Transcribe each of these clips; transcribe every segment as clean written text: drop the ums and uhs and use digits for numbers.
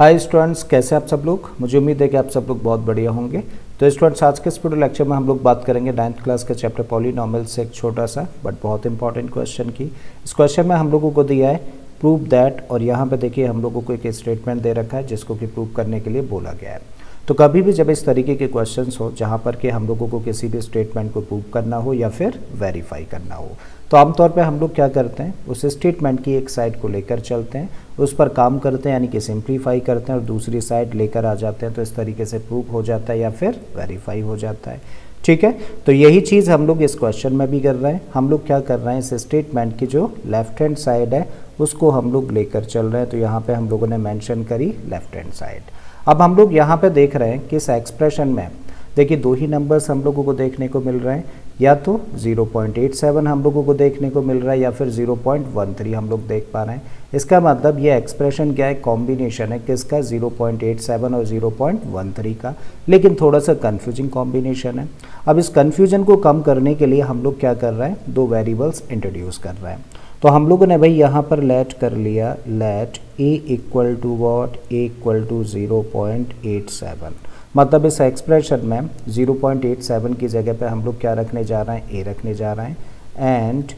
Hi students, कैसे आप सब लोग। मुझे उम्मीद है कि आप सब लोग बहुत बढ़िया होंगे। तो स्टूडेंट्स, आज के इस वीडियो लेक्चर में हम लोग बात करेंगे 9th क्लास के चैप्टर पॉलिनॉमियल से एक छोटा सा बट बहुत इंपॉर्टेंट क्वेश्चन की। इस क्वेश्चन में हम लोगों को दिया है प्रूव दैट, और यहाँ पे देखिए हम लोगों को एक स्टेटमेंट दे रखा है जिसको कि प्रूव करने के लिए बोला गया है। तो कभी भी जब इस तरीके के क्वेश्चंस हो जहाँ पर कि हम लोगों को किसी भी स्टेटमेंट को प्रूव करना हो या फिर वेरीफाई करना हो, तो आमतौर पे हम लोग क्या करते हैं, उस स्टेटमेंट की एक साइड को लेकर चलते हैं, उस पर काम करते हैं, यानी कि सिंप्लीफाई करते हैं और दूसरी साइड लेकर आ जाते हैं। तो इस तरीके से प्रूव हो जाता है या फिर वेरीफाई हो जाता है। ठीक है, तो यही चीज़ हम लोग इस क्वेश्चन में भी कर रहे हैं। हम लोग क्या कर रहे हैं, इस स्टेटमेंट की जो लेफ्ट हैंड साइड है उसको हम लोग लेकर चल रहे हैं। तो यहाँ पे हम लोगों ने मेंशन करी लेफ्ट हैंड साइड। अब हम लोग यहाँ पे देख रहे हैं कि इस एक्सप्रेशन में देखिए दो ही नंबर्स हम लोगों को देखने को मिल रहे हैं, या तो 0.87 हम लोगों को देखने को मिल रहा है या फिर 0.13 हम लोग देख पा रहे हैं। इसका मतलब ये एक्सप्रेशन क्या है, कॉम्बिनेशन है किसका, 0.87 और 0.13 का, लेकिन थोड़ा सा कंफ्यूजिंग कॉम्बिनेशन है। अब इस कंफ्यूजन को कम करने के लिए हम लोग क्या कर रहे हैं, दो वेरिएबल्स इंट्रोड्यूस कर रहे हैं। तो हम लोगों ने भाई यहाँ पर लेट कर लिया, let a equal to what, a equal to 0.87। मतलब इस एक्सप्रेशन में 0.87 की जगह पे हम लोग क्या रखने जा रहे हैं, a रखने जा रहे हैं, एंड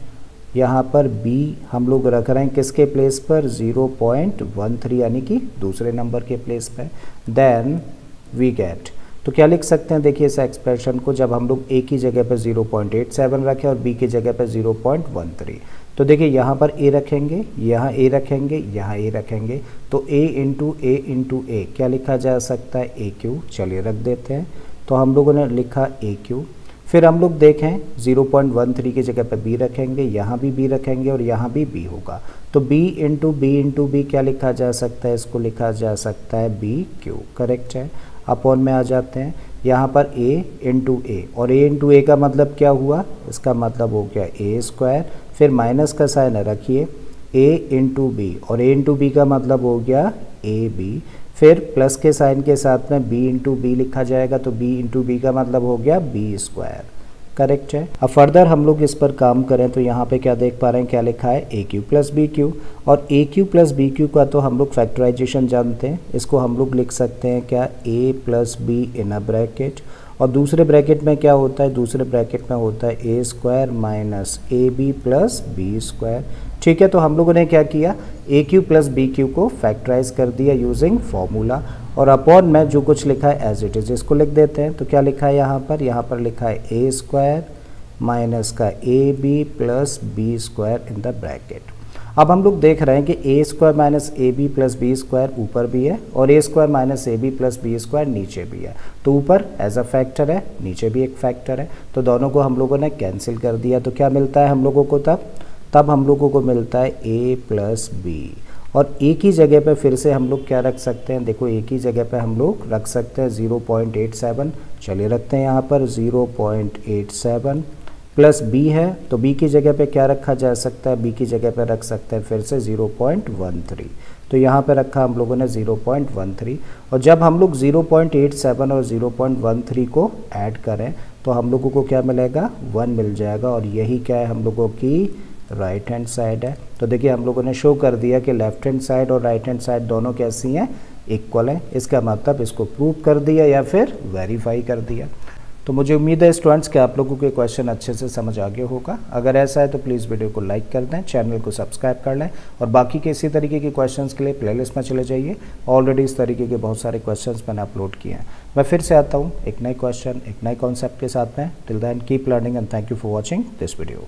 यहाँ पर b हम लोग रख रहे हैं किसके प्लेस पर, 0.13 यानी कि दूसरे नंबर के प्लेस पे। देन वी गेट, तो क्या लिख सकते हैं, देखिए इस एक्सप्रेशन को जब हम लोग a की जगह पर 0.87 रखें और b की जगह पर 0.13, तो देखिए यहाँ पर a रखेंगे, यहाँ a रखेंगे, यहाँ a रखेंगे, तो a इंटू ए क्या लिखा जा सकता है, ए क्यू। चलिए रख देते हैं, तो हम लोगों ने लिखा ए क्यू। फिर हम लोग देखें 0.13 की जगह पर b रखेंगे, यहाँ भी b रखेंगे और यहाँ भी b होगा, तो b इंटू बी क्या लिखा जा सकता है, इसको लिखा जा सकता है बी क्यू। करेक्ट है। अपॉन में आ जाते हैं, यहाँ पर a इंटू ए, और a इंटू ए का मतलब क्या हुआ, इसका मतलब हो गया ए स्क्वायर। फिर माइनस का साइन रखिए, a इंटू बी, और a इंटू बी का मतलब हो गया ए बी। फिर प्लस के साइन के साथ में b इंटू बी लिखा जाएगा, तो b इंटू बी का मतलब हो गया बी स्क्वायर। करेक्ट है। अब फर्दर हम लोग इस पर काम करें तो यहाँ पे क्या देख पा रहे हैं, क्या लिखा है, ए क्यू प्लस बी क्यू, और ए क्यू प्लस बी क्यू का तो हम लोग फैक्टराइजेशन जानते हैं। इसको हम लोग लिख सकते हैं क्या, A plus B in a bracket, और दूसरे ब्रैकेट में क्या होता है, दूसरे ब्रैकेट में होता है A square minus A B plus B square. ठीक है, तो हम लोगों ने क्या किया, A cube plus B cube को फैक्टराइज कर दिया यूजिंग फॉर्मूला, और अपॉन में जो कुछ लिखा है एज इट इज इसको लिख देते हैं। तो क्या लिखा है यहाँ पर लिखा है ए स्क्वायर माइनस का A B plus B square in the bracket. अब हम लोग देख रहे हैं कि A square minus A B plus B square ऊपर भी है और A square minus A B plus B square नीचे भी है। तो ऊपर एज अ फैक्टर है, नीचे भी एक फैक्टर है, तो दोनों को हम लोगों ने कैंसिल कर दिया। तो क्या मिलता है हम लोगों को, तब हम लोगों को मिलता है ए प्लस बी, और ए की जगह पे फिर से हम लोग क्या रख सकते हैं, देखो ए की जगह पे हम लोग रख सकते हैं 0.87। चलिए रखते हैं यहाँ पर 0.87 प्लस बी है, तो बी की जगह पे क्या रखा जा सकता है, बी की जगह पे रख सकते हैं फिर से 0.13। तो यहाँ पे रखा हम लोगों ने 0.13, और जब हम लोग 0.87 और 0.13 को ऐड करें तो हम लोगों को क्या मिलेगा, 1 मिल जाएगा, और यही क्या है हम लोगों की राइट हैंड साइड है। तो देखिए हम लोगों ने शो कर दिया कि लेफ्ट हैंड साइड और राइट हैंड साइड दोनों कैसी हैं, इक्वल हैं। इसका मतलब इसको प्रूव कर दिया या फिर वेरीफाई कर दिया। तो मुझे उम्मीद है स्टूडेंट्स कि आप लोगों के क्वेश्चन अच्छे से समझ आ गया होगा। अगर ऐसा है तो प्लीज़ वीडियो को लाइक कर दें, चैनल को सब्सक्राइब कर लें, और बाकी के इसी तरीके के क्वेश्चंस के लिए प्लेलिस्ट में चले जाइए। ऑलरेडी इस तरीके के बहुत सारे क्वेश्चंस मैंने अपलोड किए हैं। मैं फिर से आता हूँ एक नए क्वेश्चन, एक नए कॉन्सेप्ट के साथ में। Till then keep learning and thank you for watching this video.